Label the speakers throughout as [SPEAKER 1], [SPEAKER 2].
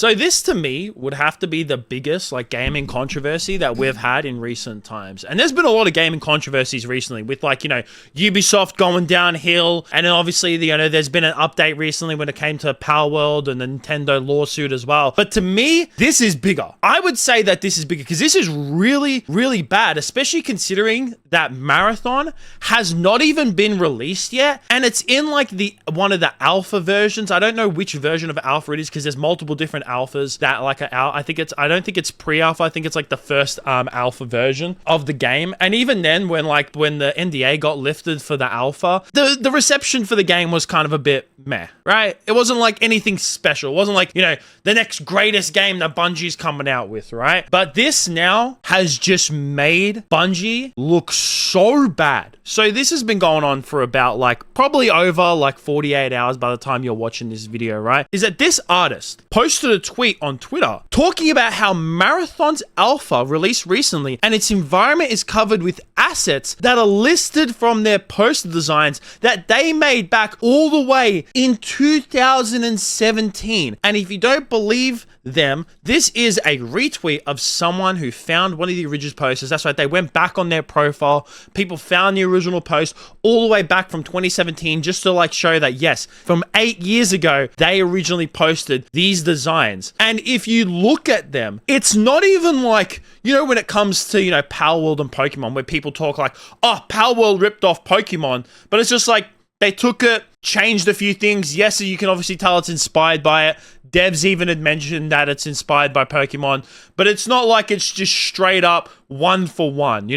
[SPEAKER 1] So this to me would have to be the biggest like gaming controversy that we've had in recent times. And there's been a lot of gaming controversies recently with like, Ubisoft going downhill. And then obviously, there's been an update recently when it came to Power World and the Nintendo lawsuit as well. But to me, this is bigger. I would say that this is bigger because this is really, really bad, especially considering that Marathon has not even been released yet. And it's in like one of the alpha versions. I don't know which version of alpha it is because there's multiple different alphas that like I don't think it's pre-alpha. I think it's like the first alpha version of the game. And even then when the NDA got lifted for the alpha, the reception for the game was kind of a bit meh, right? It wasn't like anything special. It wasn't like, the next greatest game that Bungie's coming out with, right? But this now has just made Bungie look so bad. So this has been going on for about probably over 48 hours by the time you're watching this video, right? Is that this artist posted a tweet on Twitter talking about how Marathon's alpha released recently and its environment is covered with assets that are listed from their poster designs that they made back all the way in 2017. And if you don't believe them, this is a retweet of someone who found one of the original posters. That's right, they went back on their profile. People found the original post all the way back from 2017 just to show that yes, from 8 years ago, they originally posted these designs. And if you look at them, it's not even when it comes to, Power World and Pokemon, where people talk oh, Power World ripped off Pokemon, but it's just they took it, changed a few things. Yes, you can obviously tell it's inspired by it. Devs even had mentioned that it's inspired by Pokemon, but it's not like it's just straight up one for one,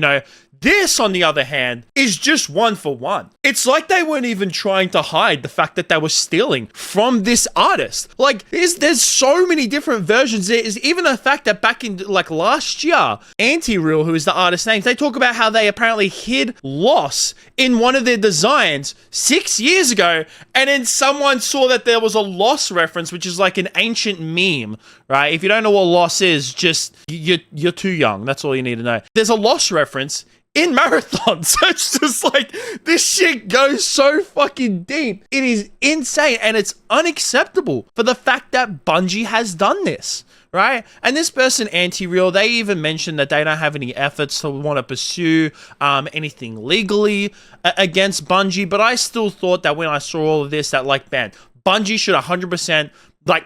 [SPEAKER 1] This, on the other hand, is just one for one. It's like they weren't even trying to hide the fact that they were stealing from this artist. There's so many different versions. There's even the fact that back in last year, Anti-Real, who is the artist's name, they talk about how they apparently hid loss in one of their designs 6 years ago, and then someone saw that there was a loss reference, which is like an ancient meme, right? If you don't know what loss is, just you're too young. That's all you need to know. There's a loss reference in Marathon. So it's just this shit goes so fucking deep. It is insane, and it's unacceptable for the fact that Bungie has done this, right? And this person, Anti-Real, they even mentioned that they don't have any efforts to want to pursue anything legally against Bungie, but I still thought that when I saw all of this, that man, Bungie should 100%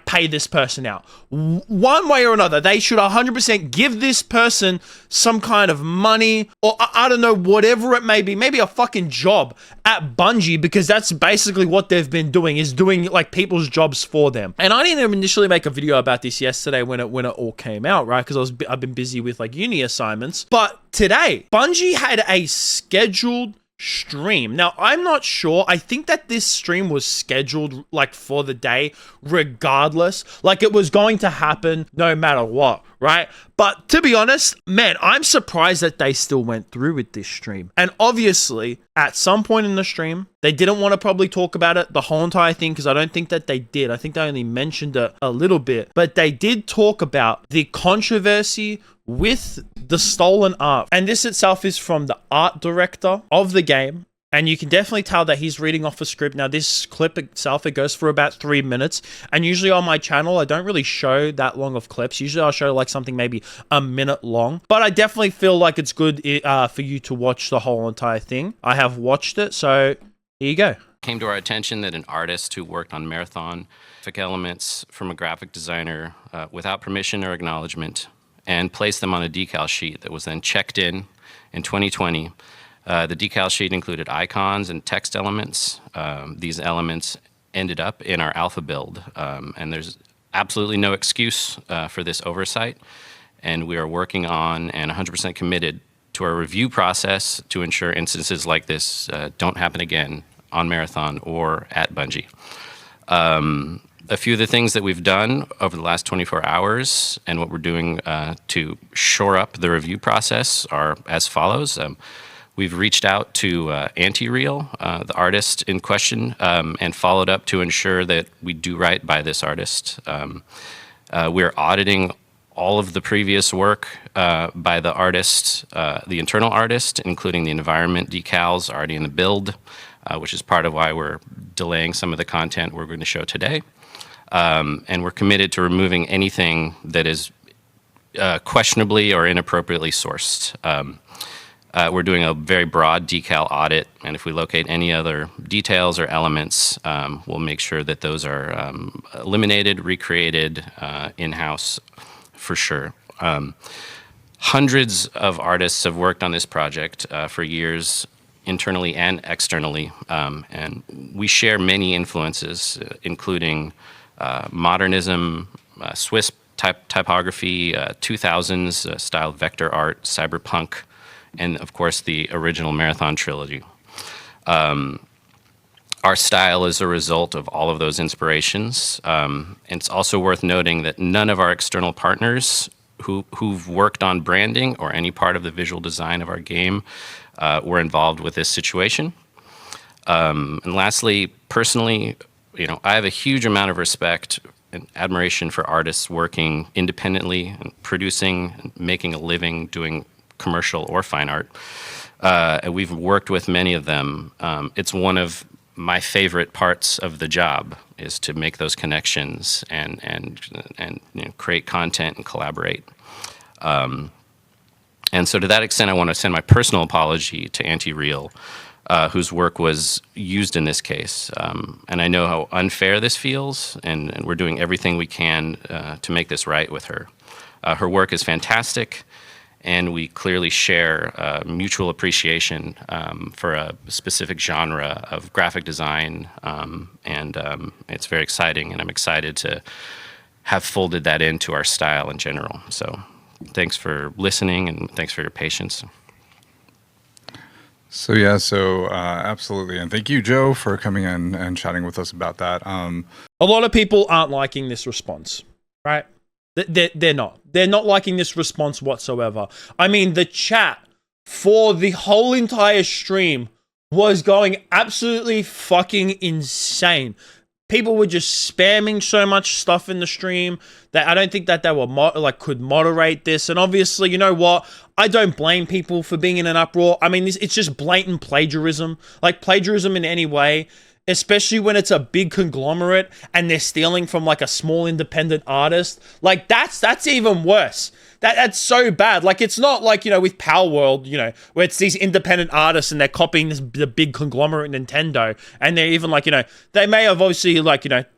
[SPEAKER 1] pay this person out. One way or another, they should 100% give this person some kind of money or I don't know, whatever it may be, maybe a fucking job at Bungie, because that's basically what they've been doing, is doing people's jobs for them. And I didn't initially make a video about this yesterday when it all came out, right? Because I've been busy with uni assignments. But today, Bungie had a scheduled stream. Now, I'm not sure. I think that this stream was scheduled for the day regardless. It was going to happen no matter what, right? But to be honest, man, I'm surprised that they still went through with this stream. And obviously, at some point in the stream, they didn't want to probably talk about it the whole entire thing, because I don't think that they did. I think they only mentioned it a little bit, but they did talk about the controversy with the stolen art. And this itself is from the art director of the game. And you can definitely tell that he's reading off a script. Now, this clip itself, it goes for about 3 minutes. And usually on my channel, I don't really show that long of clips. Usually I'll show something maybe a minute long. But I definitely feel like it's good for you to watch the whole entire thing. I have watched it, so here you go.
[SPEAKER 2] Came to our attention that an artist who worked on Marathon took elements from a graphic designer without permission or acknowledgement and placed them on a decal sheet that was then checked in 2020. The decal sheet included icons and text elements. These elements ended up in our alpha build, and there's absolutely no excuse for this oversight. And we are working on and 100% committed to our review process to ensure instances like this don't happen again on Marathon or at Bungie. A few of the things that we've done over the last 24 hours and what we're doing to shore up the review process are as follows. We've reached out to Anti-Real, the artist in question, and followed up to ensure that we do right by this artist. We're auditing all of the previous work by the artist, the internal artist, including the environment decals already in the build, which is part of why we're delaying some of the content we're going to show today. And we're committed to removing anything that is questionably or inappropriately sourced. We're doing a very broad decal audit, and if we locate any other details or elements, we'll make sure that those are eliminated, recreated in-house for sure. Hundreds of artists have worked on this project for years, internally and externally, and we share many influences, including modernism, Swiss typography, 2000s style vector art, cyberpunk, and of course the original Marathon trilogy. Our style is a result of all of those inspirations. And it's also worth noting that none of our external partners who've worked on branding or any part of the visual design of our game were involved with this situation. And lastly, personally, I have a huge amount of respect and admiration for artists working independently and producing and making a living doing commercial or fine art. And we've worked with many of them. It's one of my favorite parts of the job is to make those connections and create content and collaborate. And so to that extent, I want to send my personal apology to Anti-Real, whose work was used in this case. And I know how unfair this feels, and we're doing everything we can to make this right with her. Her work is fantastic, and we clearly share mutual appreciation for a specific genre of graphic design, and it's very exciting, and I'm excited to have folded that into our style in general. So thanks for listening, and thanks for your patience.
[SPEAKER 3] So absolutely, and thank you, Joe, for coming in and chatting with us about that.
[SPEAKER 1] A lot of people aren't liking this response, right? They're not. They're not liking this response whatsoever. I mean, the chat for the whole entire stream was going absolutely fucking insane. People were just spamming so much stuff in the stream that I don't think that they were could moderate this. And obviously, you know what? I don't blame people for being in an uproar. I mean, it's just blatant plagiarism. Like plagiarism in any way, especially when it's a big conglomerate and they're stealing from like a small independent artist. Like that's even worse. That's so bad. Like it's not like, with Power World, where it's these independent artists and they're copying the big conglomerate Nintendo, and they're even like, they may have obviously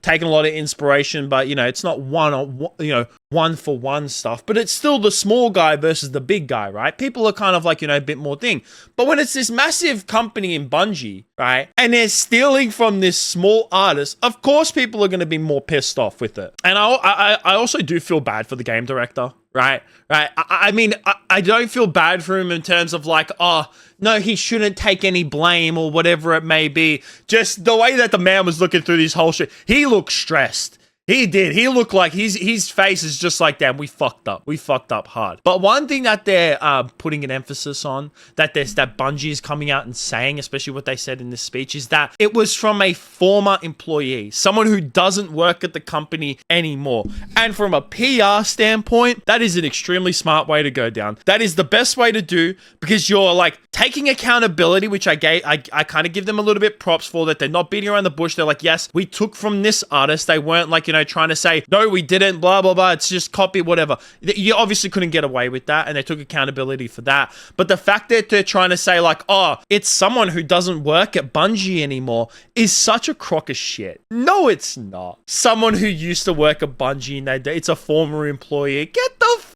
[SPEAKER 1] taken a lot of inspiration, but it's not one for one stuff, but it's still the small guy versus the big guy, right? People are kind of like, a bit more thing. But when it's this massive company in Bungie, right, and they're stealing from this small artist, of course people are going to be more pissed off with it. And I also do feel bad for the game director. Right. I mean, I don't feel bad for him in terms of like, oh, no, he shouldn't take any blame or whatever it may be. Just the way that the man was looking through this whole shit, he looked stressed. He did. He looked like his face is just like, damn, we fucked up. We fucked up hard. But one thing that they're putting an emphasis on, that Bungie is coming out and saying, especially what they said in this speech, is that it was from a former employee, someone who doesn't work at the company anymore. And from a PR standpoint, that is an extremely smart way to go down. That is the best way to do, because you're like taking accountability, which I kind of give them a little bit props for, that they're not beating around the bush. They're like, yes, we took from this artist. They weren't like, trying to say, no, we didn't, blah, blah, blah. It's just copy, whatever. You obviously couldn't get away with that, and they took accountability for that. But the fact that they're trying to say like, oh, it's someone who doesn't work at Bungie anymore is such a crock of shit. No, it's not. Someone who used to work at Bungie and it's a former employee.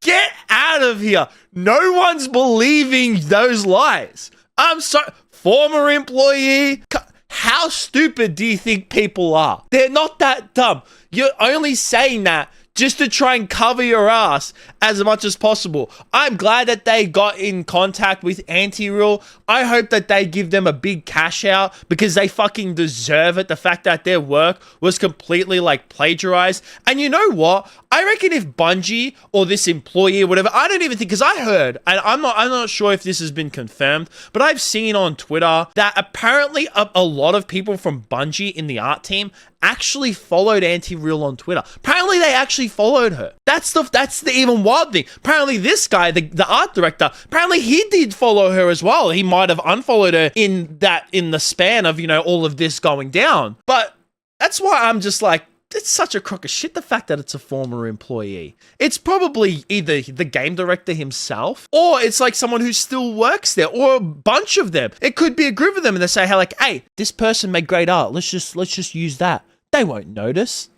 [SPEAKER 1] Get out of here. No one's believing those lies. I'm sorry. Former employee. How stupid do you think people are? They're not that dumb. You're only saying that just to try and cover your ass as much as possible. I'm glad that they got in contact with Anti-Real. I hope that they give them a big cash out, because they fucking deserve it. The fact that their work was completely like plagiarized. And you know what? I reckon if Bungie or this employee or whatever, I don't even think, because I heard, and I'm not sure if this has been confirmed, but I've seen on Twitter that apparently a lot of people from Bungie in the art team actually followed Anti-Real on Twitter. Apparently they actually followed her. That's the even wild thing. Apparently this guy, the art director, apparently he did follow her as well. He might have unfollowed her in the span of, all of this going down. But that's why I'm just like, it's such a crock of shit, the fact that it's a former employee. It's probably either the game director himself, or it's like someone who still works there, or a bunch of them. It could be a group of them, and they say, hey, like, hey, this person made great art. Let's just use that. They won't notice.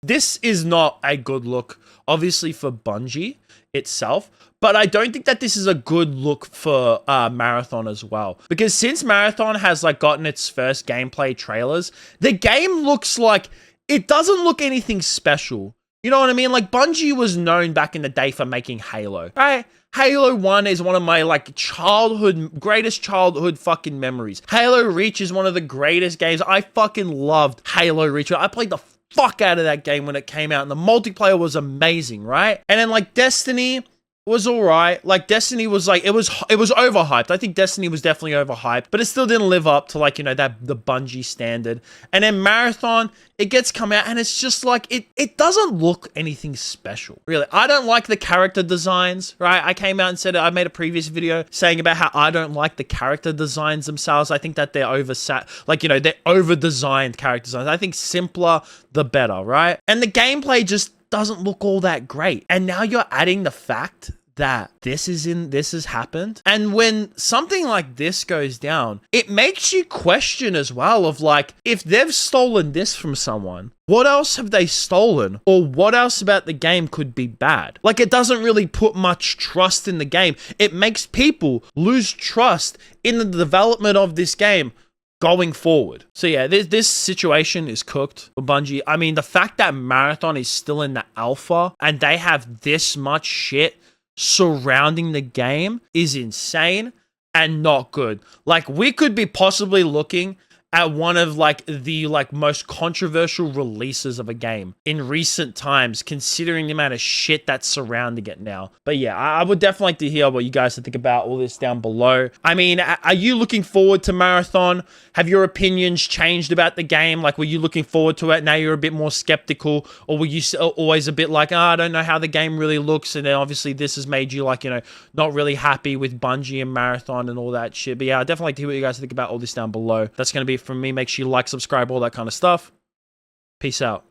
[SPEAKER 1] This is not a good look, obviously, for Bungie itself, but I don't think that this is a good look for Marathon as well. Because since Marathon has like gotten its first gameplay trailers, the game looks like it doesn't look anything special. You know what I mean? Like, Bungie was known back in the day for making Halo, right? Halo 1 is one of my like greatest childhood fucking memories. Halo Reach is one of the greatest games. I fucking loved Halo Reach. I played the fuck out of that game when it came out, and the multiplayer was amazing, right? And then like Destiny was alright. Like, Destiny was like, it was overhyped. I think Destiny was definitely overhyped, but it still didn't live up to like, you know, the Bungie standard. And then Marathon, it gets come out and it's just like, it doesn't look anything special, really. I don't like the character designs, right? I came out and said, I made a previous video saying about how I don't like the character designs themselves. I think that they're they're over-designed character designs. I think simpler, the better, right? And the gameplay just doesn't look all that great. And now you're adding the fact that this has happened. And when something like this goes down, it makes you question as well of like, if they've stolen this from someone, what else have they stolen? Or what else about the game could be bad? Like, it doesn't really put much trust in the game. It makes people lose trust in the development of this game going forward. So yeah, this situation is cooked for Bungie. I mean, the fact that Marathon is still in the alpha and they have this much shit surrounding the game is insane and not good. Like, we could be possibly looking at one of like the most controversial releases of a game in recent times, considering the amount of shit that's surrounding it now. But yeah, I would definitely like to hear what you guys think about all this down below. I mean, are you looking forward to Marathon? Have your opinions changed about the game? Like, were you looking forward to it? Now you're a bit more skeptical, or were you always a bit like, I don't know how the game really looks? And then obviously this has made you like, you know, not really happy with Bungie and Marathon and all that shit. But yeah, I'd definitely like to hear what you guys think about all this down below. That's going to be it from me. Make sure you like, subscribe, all that kind of stuff. Peace out.